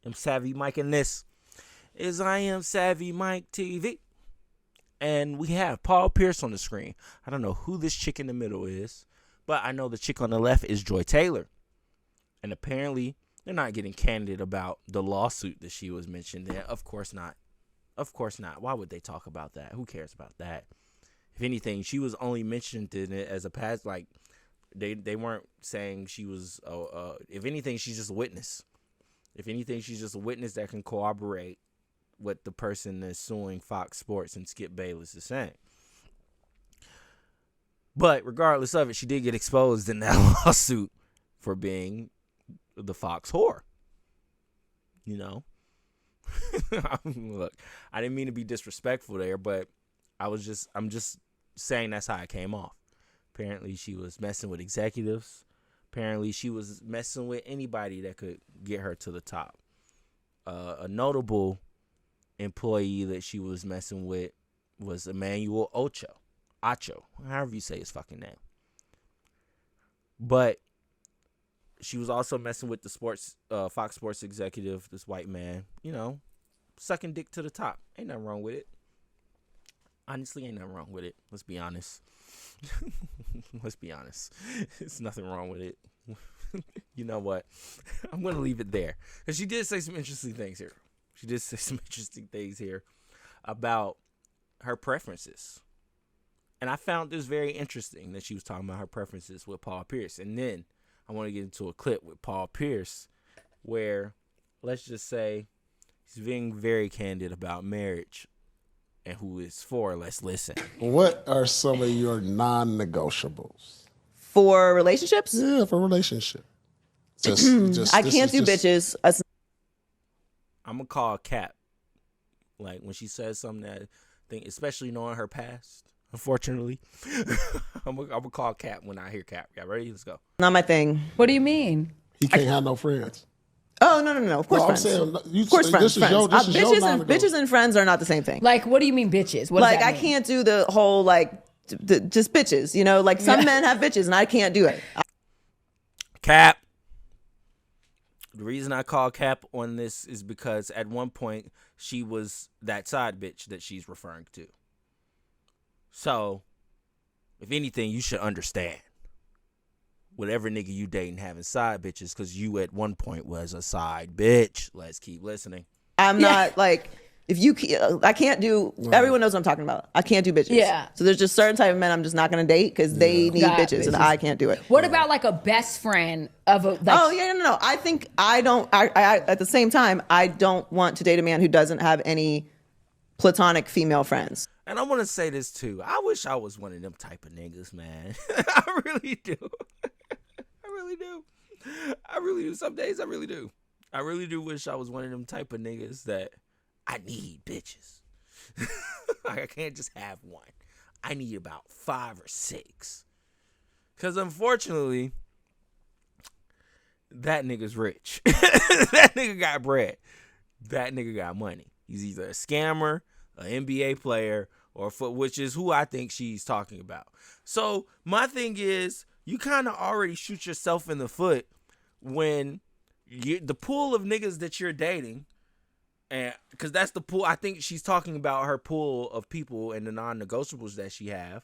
I'm Savvy Mike, and this is I Am Savvy Mike TV. And we have Paul Pierce on the screen. I don't know who this chick in the middle is, but I know the chick on the left is Joy Taylor. And apparently, they're not getting candid about the lawsuit that she was mentioned in. Of course not. Of course not. Why would they talk about that? Who cares about that? If anything, she was only mentioned in it as a past, like, they weren't saying she was, if anything, she's just a witness. If anything, she's just a witness that can corroborate what the person that's suing Fox Sports and Skip Bayless is saying. But regardless of it, she did get exposed in that lawsuit for being the Fox whore. You know? Look, I didn't mean to be disrespectful there, but I'm just saying that's how it came off. Apparently she was messing with executives. Apparently she was messing with anybody that could get her to the top. A notable employee that she was messing with was Emmanuel Acho, however you say his fucking name. But she was also messing with the Fox Sports executive, this white man, you know, sucking dick to the top. Ain't nothing wrong with it. Honestly, ain't nothing wrong with it. Let's be honest. Let's be honest. There's nothing wrong with it. You know what? I'm going to leave it there. Because she did say some interesting things here. She did say some interesting things here about her preferences. And I found this very interesting that she was talking about her preferences with Paul Pierce. And then I want to get into a clip with Paul Pierce where, let's just say, he's being very candid about marriage and who it's for. Let's listen. What are some of your non-negotiables? For relationships? Yeah, for relationship. I can't do bitches. I'm going to call Cap. Like, when she says something that I think, especially knowing her past, unfortunately, I'm going to call Cap when I hear Cap. Y'all ready? Let's go. Not my thing. What do you mean? He can't have no friends. Oh, no. Of course, friends. I'm saying, of course, friends. Bitches and friends are not the same thing. Like, what do you mean bitches? What like, does that I mean? can't do the whole, like, just bitches, you know? Like, some men have bitches, and I can't do it. Cap. The reason I call Cap on this is because at one point, she was that side bitch that she's referring to. So, if anything, you should understand. Whatever nigga you dating having side bitches, because you at one point was a side bitch. Let's keep listening. I'm not, like, I can't do, everyone knows what I'm talking about. I can't do bitches. Yeah. So there's just certain type of men I'm just not going to date because they need bitches, and I can't do it. What about, like, a best friend of a... Like, oh, yeah, no. I think I at the same time, I don't want to date a man who doesn't have any platonic female friends. And I want to say this, too. I wish I was one of them type of niggas, man. I really do. I really do. Some days I really do. I really do wish I was one of them type of niggas that I need bitches. Like, I can't just have one. I need about 5 or 6. Because unfortunately, that nigga's rich. That nigga got bread. That nigga got money. He's either a scammer, an NBA player, or which is who I think she's talking about. So my thing is, you kind of already shoot yourself in the foot when the pool of niggas that you're dating, and because that's the pool. I think she's talking about her pool of people and the non-negotiables that she have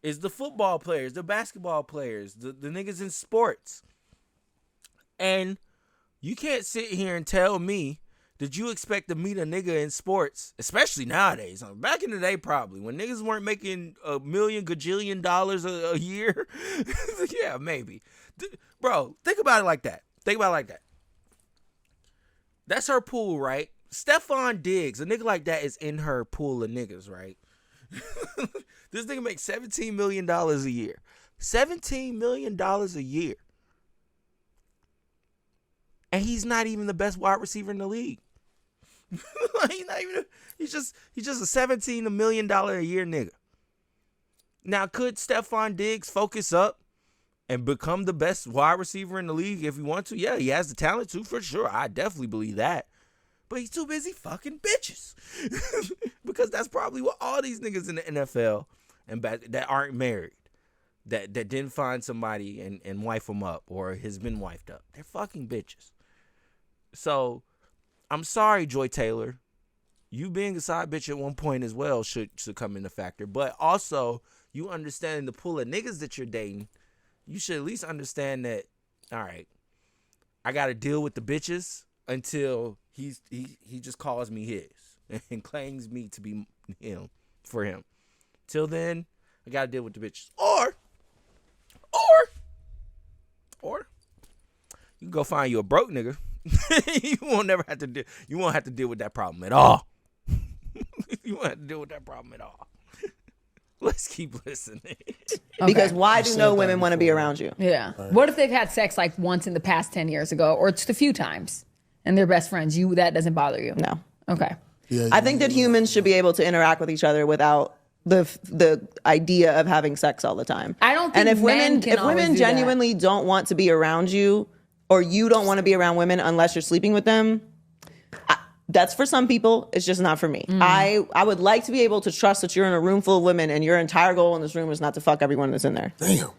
is the football players, the basketball players, the niggas in sports. And you can't sit here and tell me that you expect to meet a nigga in sports, especially nowadays. Back in the day, probably, when niggas weren't making $1 million gajillion a year. Yeah, maybe. Bro, think about it like that. That's her pool, right? Stephon Diggs, a nigga like that is in her pool of niggas, right? This nigga makes $17 million a year. $17 million a year. And he's not even the best wide receiver in the league. He's just a $17 million a year nigga. Now, could Stephon Diggs focus up and become the best wide receiver in the league if he wants to? Yeah, he has the talent to, for sure. I definitely believe that. But he's too busy fucking bitches. Because that's probably what all these niggas in the NFL and that aren't married, that didn't find somebody and wife them up or has been wifed up. They're fucking bitches. So I'm sorry, Joy Taylor. You being a side bitch at one point as well should come into factor. But also, you understanding the pool of niggas that you're dating, you should at least understand that, all right, I got to deal with the bitches until he just calls me his and claims me to be him for him. Till then, I got to deal with the bitches. Or you can go find you a broke nigga. You won't have to deal with that problem at all. You won't have to deal with that problem at all. Let's keep listening. Because why do said no that women want to be before. around you? Yeah. What if they've had sex like once in the past 10 years ago or just a few times and they're best friends? That doesn't bother you? No. Okay. Yeah, I think that humans should be able to interact with each other without the idea of having sex all the time. I don't And think if men can always women do that. genuinely don't want to be around you, or you don't want to be around women unless you're sleeping with them, that's for some people. It's just not for me. I would like to be able to trust that you're in a room full of women and your entire goal in this room is not to fuck everyone that's in there. Damn.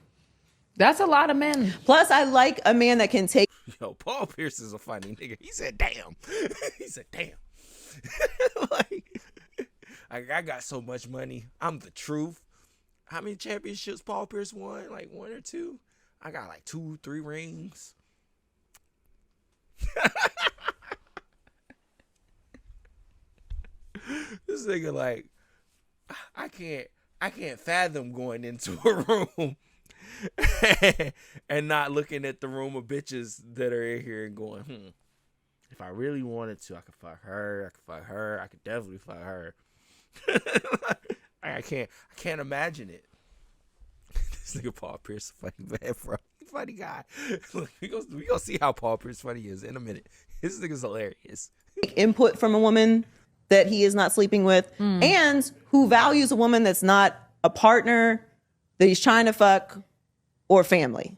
That's a lot of men. Plus, I like a man that can take. Yo, Paul Pierce is a funny nigga. He said, damn. He said, damn. Like, I got so much money. I'm the truth. How many championships Paul Pierce won? Like 1 or 2? I got like 2, 3 rings. This nigga like, I can't fathom going into a room and not looking at the room of bitches that are in here and going, if I really wanted to, I could fuck her. I could definitely fuck her. I can't imagine it. This nigga Paul Pierce funny man, bro. Funny guy. Look, we gonna see how Paul Pierce funny is in a minute. This nigga's hilarious. Input from a woman that he is not sleeping with and who values a woman that's not a partner that he's trying to fuck or family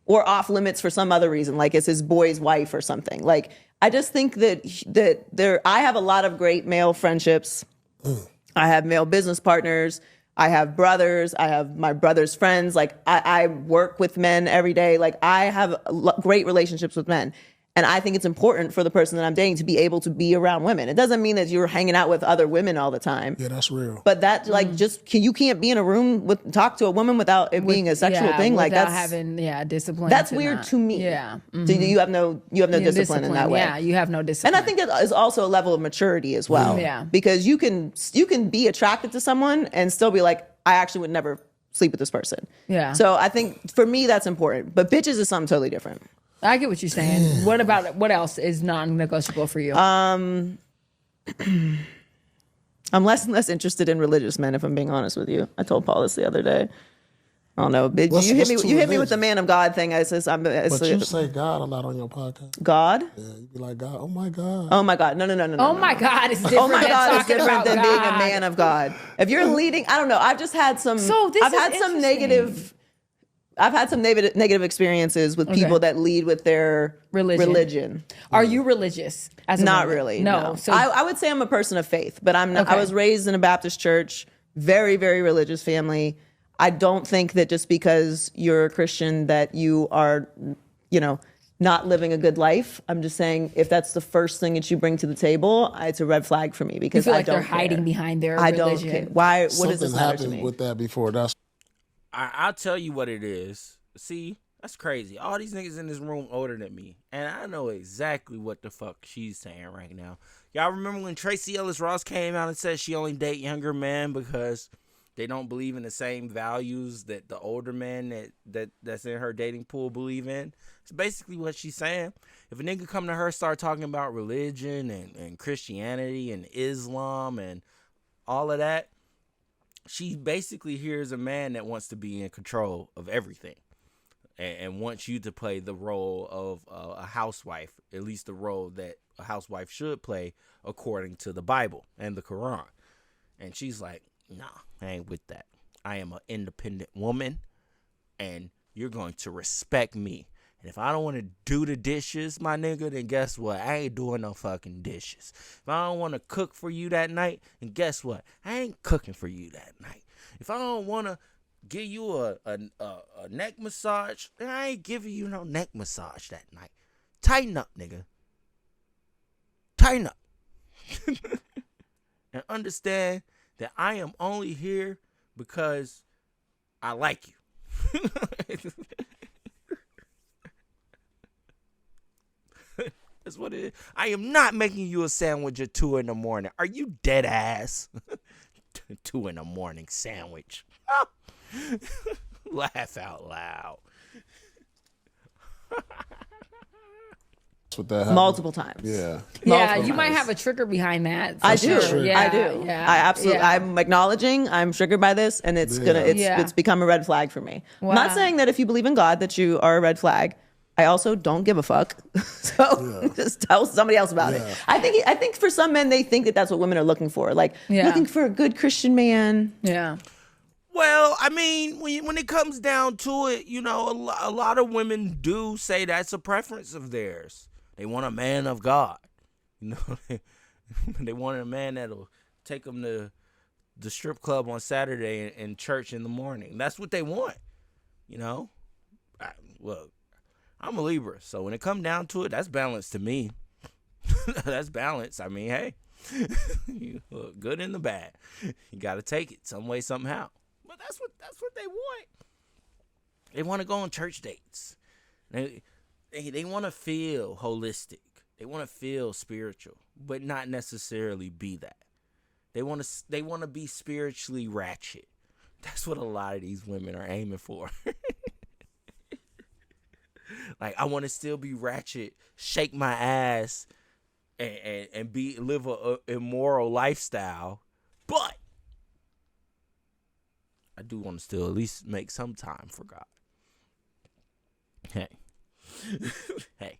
or off limits for some other reason, like it's his boy's wife or something. Like, I just think that I have a lot of great male friendships. I have male business partners. I have brothers. I have my brother's friends. Like, I work with men every day. Like, I have great relationships with men. And I think it's important for the person that I'm dating to be able to be around women. It doesn't mean that you're hanging out with other women all the time. Yeah, that's real. But that, like, you can't be in a room talk to a woman without it being a sexual thing. Like, without that's having weird discipline. to me. Yeah. So you have no discipline in that way. Yeah, you have no discipline. And I think that is also a level of maturity as well. Yeah. Because you can be attracted to someone and still be like, I actually would never sleep with this person. Yeah. So I think for me that's important. But bitches is something totally different. I get what you're saying. What else is non-negotiable for you? I'm less and less interested in religious men, if I'm being honest with you. I told Paul this the other day. I don't know. What's You hit me with religious? the man of God thing. I says But you say God a lot on your podcast. God? Yeah, you be like, God, oh my God. Oh my God. No. Oh my God, it's different. Oh my God, it's talking different about than being a God. man of God. If you're leading, I don't know. I've just had some. So this I've is had some interesting. negative experiences with people that lead with their religion. Are you religious? As a Not woman? really. No. So I would say I'm a person of faith, but I'm not. I Okay. was raised in a Baptist church, very, very religious family. I don't think that just because you're a Christian that you are, not living a good life. I'm just saying, if that's the first thing that you bring to the table, it's a red flag for me you because feel I like don't they're hiding care. behind their I religion. don't care. Why? What does this Something matter to happened me? with that before. That's I'll tell you what it is. See, that's crazy. All these niggas in this room older than me, and I know exactly what the fuck she's saying right now. Y'all remember when Tracy Ellis Ross came out and said she only date younger men because they don't believe in the same values that the older men that's in her dating pool believe in? It's basically what she's saying. If a nigga come to her start talking about religion and Christianity and Islam and all of that, she basically hears a man that wants to be in control of everything and wants you to play the role of a housewife, at least the role that a housewife should play according to the Bible and the Quran. And she's like, nah, I ain't with that. I am an independent woman, and you're going to respect me. And if I don't want to do the dishes, my nigga, then guess what? I ain't doing no fucking dishes. If I don't want to cook for you that night, then guess what? I ain't cooking for you that night. If I don't want to give you a neck massage, then I ain't giving you no neck massage that night. Tighten up, nigga. tighten up and understand that I am only here because I like you. That's what it is. I am not making you a sandwich at 2 in the morning. Are you dead ass? 2 in the morning sandwich. Laugh out loud. With that happened. Multiple times. Yeah. Yeah, Multiple you might times. have a trigger behind that. I for do. sure. Trigger. Yeah, I do. Yeah, I absolutely. yeah. I'm acknowledging. I'm triggered by this, and it's Yeah. it's become a red flag for me. I'm Wow. not saying that if you believe in God that you are a red flag. I also don't give a fuck. So just tell somebody else about it. I think for some men they think that that's what women are looking for, like looking for a good Christian man. Yeah. Well, I mean, when it comes down to it, you know, a lot of women do say that's a preference of theirs. They want a man of God. You know, they want a man that'll take them to the strip club on Saturday and church in the morning. That's what they want. You know, look, I'm a Libra, so when it comes down to it, that's balance to me. That's balance. I mean, hey, you look good in the bad. You got to take it some way, somehow. But that's what they want. They want to go on church dates. They want to feel holistic. They want to feel spiritual, but not necessarily be that. They want to be spiritually ratchet. That's what a lot of these women are aiming for. Like, I want to still be ratchet, shake my ass, and live a immoral lifestyle, but I do want to still at least make some time for God. Hey. Hey.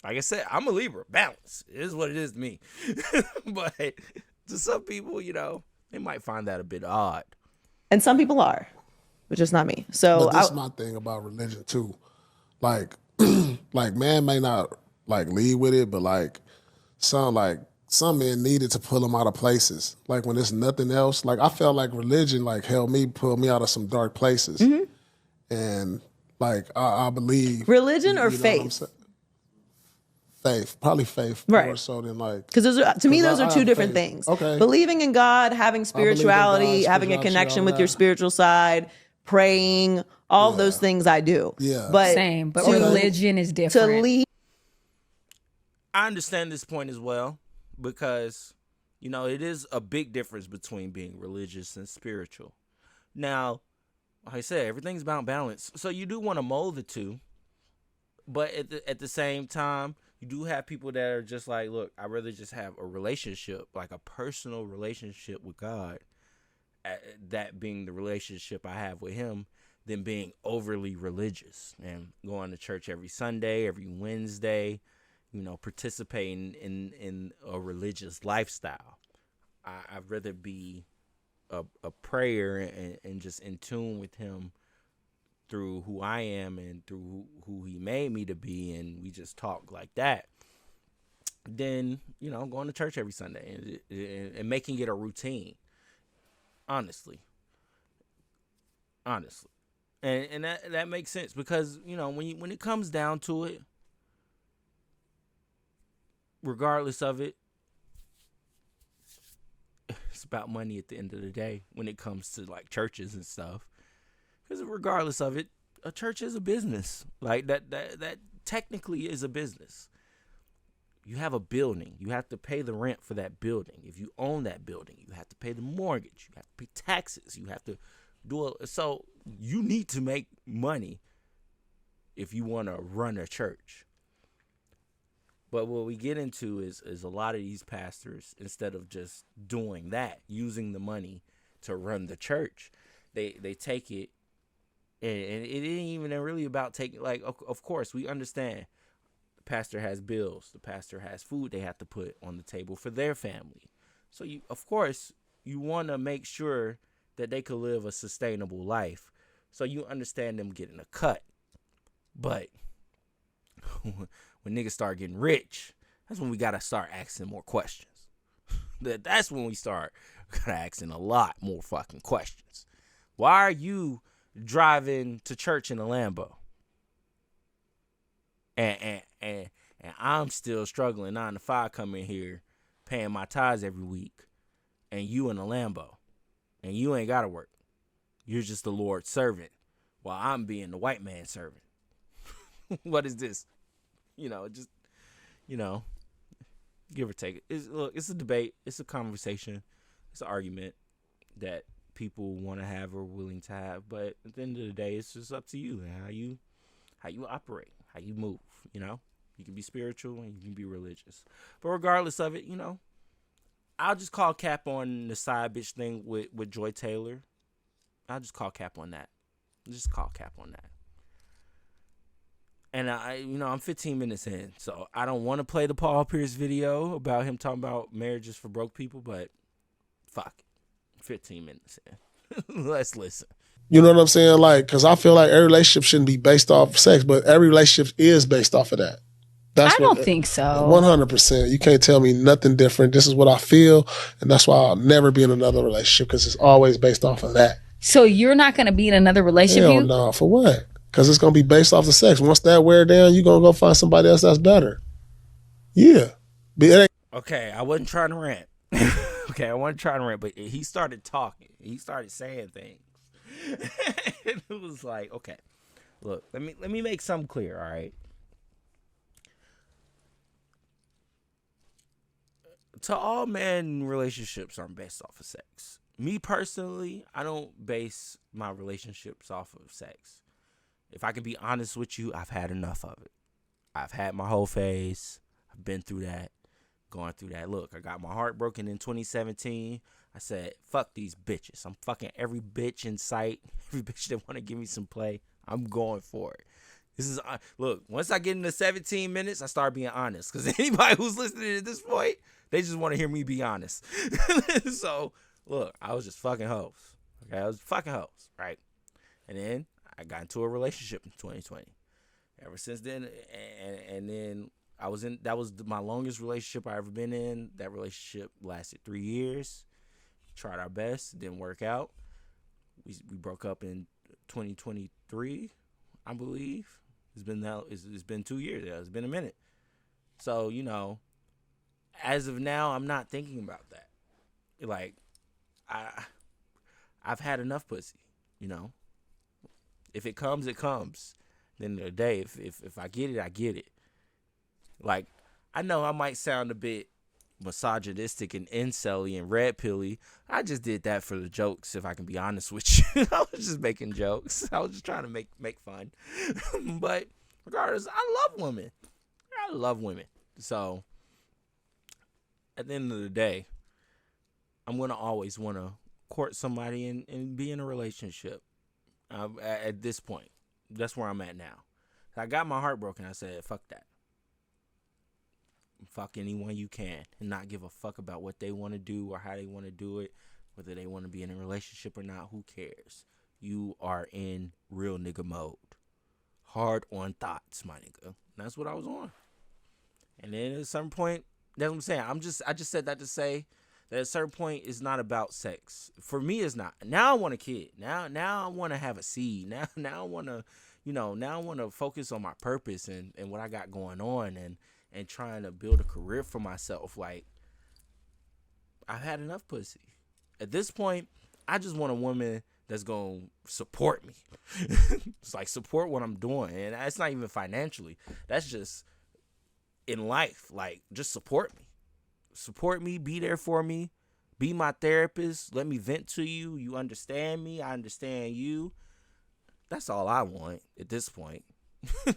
Like I said, I'm a Libra. Balance. It is what it is to me. But to some people, you know, they might find that a bit odd. And some people are, but just not me. So But this is my thing about religion too. Like, like man may not like lead with it, but like some men needed to pull them out of places. Like when there's nothing else. Like I felt like religion like pulled me out of some dark places. And like I believe religion or you know what I'm faith? saying? Faith, probably faith Right. more so than like. Because to me, those I are two have different faith. things. Okay. Believing in God, having believe in spirituality, God, having a spirituality, connection all with your that. spiritual side, praying, all of those things I do. Yeah. But Same, but to- religion is to different. lead. I understand this point as well because, you know, it is a big difference between being religious and spiritual. Now, like I said, everything's about balance. So you do want to mold the two, but at the same time, you do have people that are just like, look, I'd rather just have a relationship, like a personal relationship with God, that being the relationship I have with him, than being overly religious and going to church every Sunday, every Wednesday, you know, participating in a religious lifestyle. I'd rather be a prayer and just in tune with him through who I am and through who he made me to be, and we just talk like that, then, you know, going to church every Sunday and making it a routine. Honestly. And that makes sense because, you know, when it comes down to it, regardless of it, it's about money at the end of the day when it comes to like churches and stuff. Because regardless of it, a church is a business. Like that technically is a business. You have a building. You have to pay the rent for that building. If you own that building, you have to pay the mortgage. You have to pay taxes. You have to so you need to make money if you want to run a church. But what we get into is a lot of these pastors, instead of just doing that, using the money to run the church, they take it, and it ain't even really about taking, like, of course, we understand the pastor has bills, the pastor has food they have to put on the table for their family. So, of course, you want to make sure that they could live a sustainable life. So you understand them getting a cut. But when niggas start getting rich, that's when we got to start asking more questions. That's when we start asking a lot more fucking questions. Why are you driving to church in a Lambo? And and I'm still struggling 9 to 5 coming here, paying my tithes every week, and you in a Lambo, and you ain't gotta work. You're just the Lord's servant, while I'm being the white man's servant. What is this? Just give or take it. It's a debate. It's a conversation. It's an argument that people want to have or willing to have. But at the end of the day, it's just up to you and how you operate, how you move. You can be spiritual and you can be religious. But regardless of it, I'll just call cap on the side bitch thing with Joy Taylor. I'll just call cap on that. Just call cap on that. And I'm 15 minutes in, so I don't want to play the Paul Pierce video about him talking about marriages for broke people, but fuck it. 15 minutes in. Let's listen. You know what I'm saying? Like, because I feel like every relationship shouldn't be based off sex, but every relationship is based off of that. I don't think so. 100%. You can't tell me nothing different. This is what I feel, and that's why I'll never be in another relationship, because it's always based off of that. So you're not going to be in another relationship? Hell no. For what? Because it's going to be based off the sex. Once that wear down, you're going to go find somebody else that's better. Yeah. Okay, I wasn't trying to rant. I wasn't trying to rant, but he started talking. He started saying things. And it was like, okay, look, let me make something clear, all right? To all men, relationships aren't based off of sex. Me personally, I don't base my relationships off of sex. If I can be honest with you, I've had enough of it. I've had my whole phase. I've been through that, going through that. Look, I got my heart broken in 2017. I said, fuck these bitches. I'm fucking every bitch in sight. Every bitch that want to give me some play, I'm going for it. Look, once I get into 17 minutes, I start being honest. Because anybody who's listening at this point, they just want to hear me be honest. So, look, I was just fucking hoes. Okay, I was fucking hoes, right? And then I got into a relationship in 2020. Ever since then, and then that was my longest relationship I ever been in. That relationship lasted 3 years. Tried our best, didn't work out. We broke up in 2023, I believe. It's been 2 years. It's been a minute. So, as of now, I'm not thinking about that. Like, I've had enough pussy, If it comes, it comes. At the end of the day, if I get it, I get it. Like, I know I might sound a bit misogynistic and incel-y and red pilly. I just did that for the jokes, if I can be honest with you. I was just making jokes. I was just trying to make fun. But regardless, I love women. I love women. So, at the end of the day, I'm going to always want to court somebody and be in a relationship. At this point, that's where I'm at now. I got my heart broken. I said, fuck that. Fuck anyone you can, and not give a fuck about what they want to do or how they want to do it, whether they want to be in a relationship or not. Who cares? You are in real nigga mode. Hard on thoughts, my nigga. And that's what I was on. And then at a certain point, that's what I'm saying. I just said that to say that at a certain point, it's not about sex. For me, it's not. Now I want a kid. Now I want to have a seed. Now I want to, now I want to focus on my purpose and what I got going on and trying to build a career for myself. Like, I've had enough pussy. At this point, I just want a woman that's going to support me. It's like, support what I'm doing. And that's not even financially. That's just in life. Like, just support me. Support me. Be there for me. Be my therapist. Let me vent to you. You understand me. I understand you. That's all I want at this point.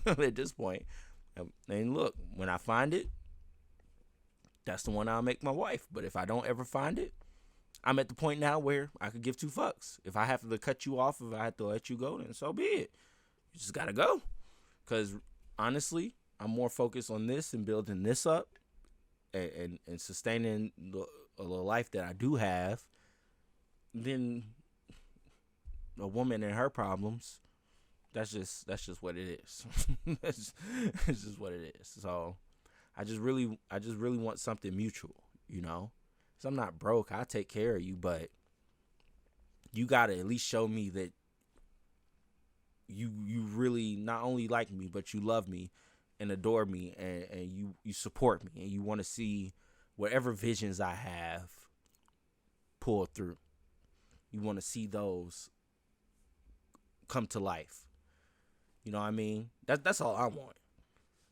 At this point. And look, when I find it, that's the one I'll make my wife. But if I don't ever find it, I'm at the point now where I could give two fucks. If I have to cut you off, if I have to let you go, then so be it. You just gotta go. Because honestly, I'm more focused on this and building this up and sustaining the life that I do have than a woman and her problems. That's just what it is. It's just what it is. So I just really want something mutual, Cause I'm not broke. I take care of you, but you gotta at least show me that you really not only like me, but you love me, and adore me, and you support me, and you want to see whatever visions I have pull through. You want to see those come to life. You know what I mean? That's all I want.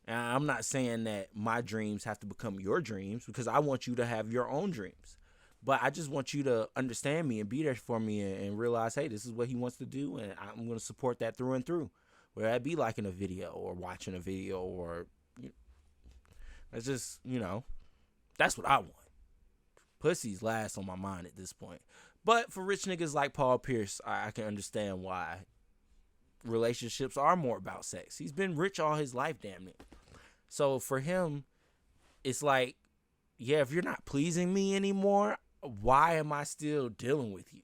And I'm not saying that my dreams have to become your dreams, because I want you to have your own dreams. But I just want you to understand me and be there for me, and realize, hey, this is what he wants to do, and I'm going to support that through and through. Whether that be liking a video or watching a video, or it's just, that's what I want. Pussy's last on my mind at this point. But for rich niggas like Paul Pierce, I can understand why relationships are more about sex. He's been rich all his life, damn it. So for him, it's like, yeah, if you're not pleasing me anymore, why am I still dealing with you?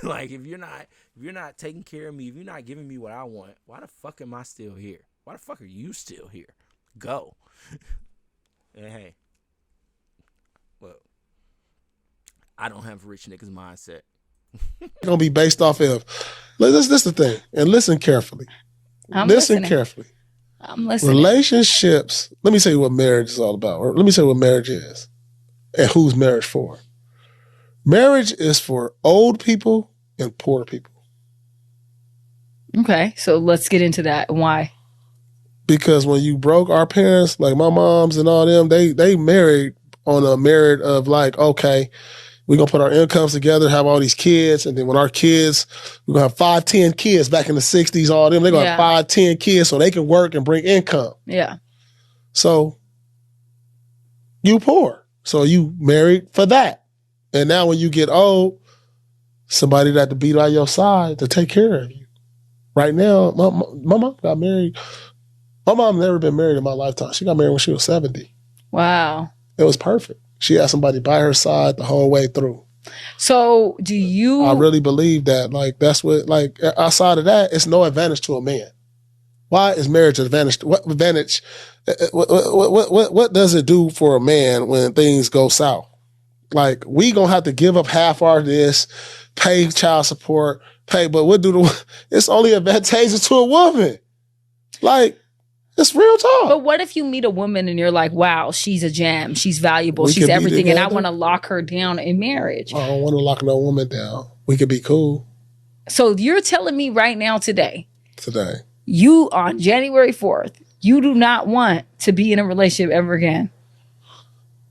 Like, if you're not taking care of me, if you're not giving me what I want, why the fuck am I still here? Why the fuck are you still here? Go. And hey, look, I don't have a rich nigga's mindset. Gonna be based off of. This is the thing, and listen carefully. I'm listen listening. carefully. I'm listening. Relationships. Let me tell you what marriage is all about, or let me tell you what marriage is, and who's marriage for. Marriage is for old people and poor people. Okay, so let's get into that. Why? Because when you broke, our parents, like my moms and all them, they married on a merit of like, okay, we're going to put our incomes together, have all these kids, and then when our kids, we're going to have 5, 10 kids. Back in the 60s, all them, they're going to have 5, 10 kids so they can work and bring income. Yeah. So you poor. So you married for that. And now when you get old, somebody that to be by your side to take care of you. Right now, my mom got married. My mom never been married in my lifetime. She got married when she was 70. Wow. It was perfect. She had somebody by her side the whole way through. So do you... I really believe that. Like, that's what, like, outside of that, it's no advantage to a man. Why is marriage an advantage? What advantage, what does it do for a man when things go south? Like, we gonna have to give up half our this, pay child support, but what it's only advantageous to a woman. Like, it's real talk. But what if you meet a woman and you're like, wow, she's a gem, she's valuable, she's everything, and I want to lock her down in marriage? I don't want to lock no woman down. We could be cool. So you're telling me right now today, you on January 4th, you do not want to be in a relationship ever again?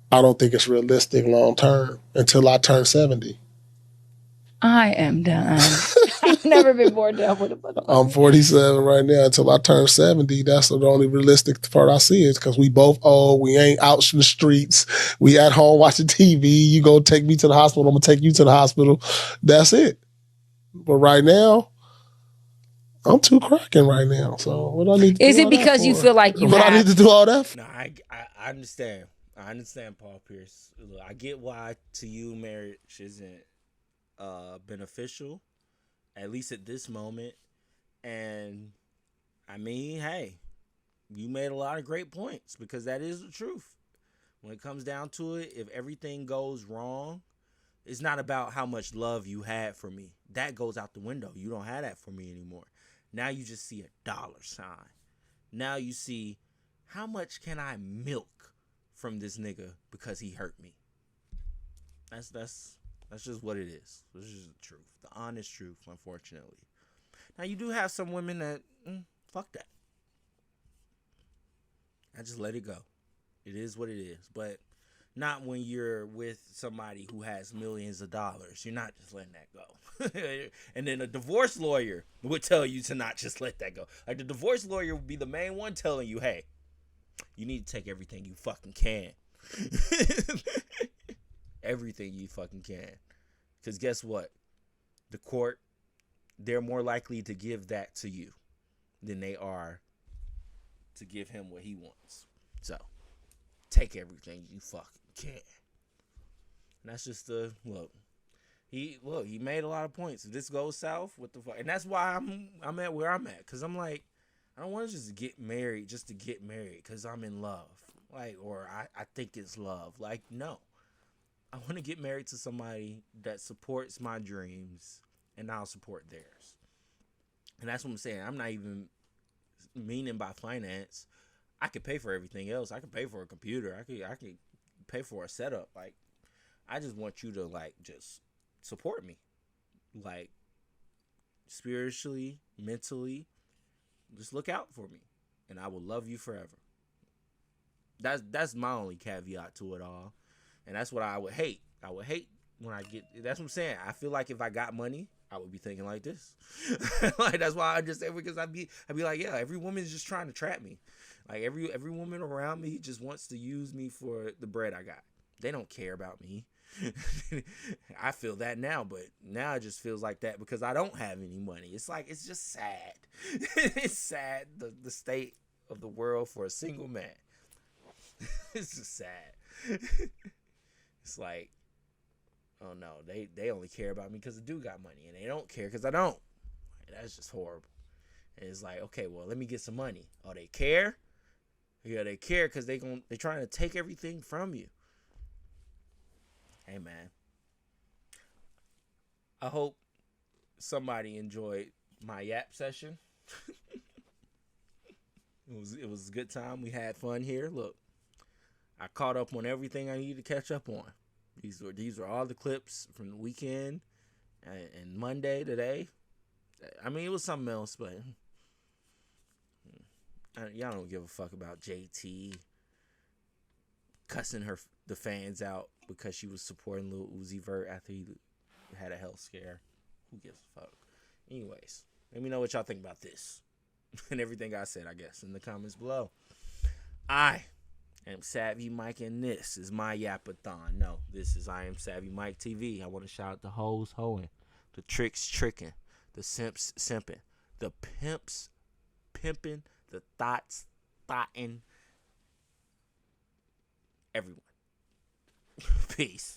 I don't think it's realistic long term until I turn 70. I am done. I've never been more done with a motherfucker. I'm 47 right now. Until I turn 70, that's the only realistic part I see is because we both old. We ain't out in the streets. We at home watching TV. You go take me to the hospital. I'm going to take you to the hospital. That's it. But right now, I'm too cracking right now. So what do I need to do? Is it because you feel like you have... I need to do all that for? No, I understand. I understand, Paul Pierce. Look, I get why to you marriage isn't beneficial, at least at this moment. And I mean, hey, you made a lot of great points, because that is the truth. When it comes down to it, if everything goes wrong, it's not about how much love you had for me. That goes out the window. You don't have that for me anymore. Now you just see a dollar sign. Now you see, how much can I milk from this nigga because he hurt me? That's just what it is. This is the truth, the honest truth, unfortunately. Now, you do have some women that, fuck that. I just let it go. It is what it is. But not when you're with somebody who has millions of dollars. You're not just letting that go. And then a divorce lawyer would tell you to not just let that go. Like, the divorce lawyer would be the main one telling you, hey, you need to take everything you fucking can. Everything you fucking can. Because guess what? The court, they're more likely to give that to you than they are to give him what he wants. So, take everything you fucking can. And that's just the look. He made a lot of points. If this goes south, what the fuck? And that's why I'm at where I'm at. Because I'm like, I don't want to just get married just to get married because I'm in love. Like, or I think it's love. Like, no. I want to get married to somebody that supports my dreams, and I'll support theirs. And that's what I'm saying. I'm not even meaning by finance. I could pay for everything else. I could pay for a computer. I could pay for a setup. Like, I just want you to like just support me, like spiritually, mentally. Just look out for me, and I will love you forever. That's my only caveat to it all, and that's what I would hate. I would hate when I get. That's what I'm saying. I feel like if I got money, I would be thinking like this. Like, that's why I just say, because I'd be like, yeah, every woman is just trying to trap me. Like, every woman around me just wants to use me for the bread I got. They don't care about me. I feel that now, but now it just feels like that because I don't have any money. It's like, it's just sad. It's sad, the state of the world for a single man. It's just sad. It's like, oh no, they only care about me because the dude got money, and they don't care because I don't. Like, that's just horrible. And it's like, okay, well, let me get some money. Oh, they care? Yeah, they care because they're trying to take everything from you. Hey, man. I hope somebody enjoyed my yap session. It was a good time. We had fun here. Look, I caught up on everything I needed to catch up on. These were all the clips from the weekend and Monday today. I mean, it was something else, but y'all don't give a fuck about JT cussing the fans out because she was supporting Lil Uzi Vert after he had a health scare. Who gives a fuck? Anyways, let me know what y'all think about this and everything I said, I guess, in the comments below. I am Savvy Mike, and this is my Yapathon. No, this is I Am Savvy Mike TV. I want to shout out the hoes hoeing, the tricks tricking, the simps simping, the pimps pimping, the thoughts thoughting, everyone. Peace.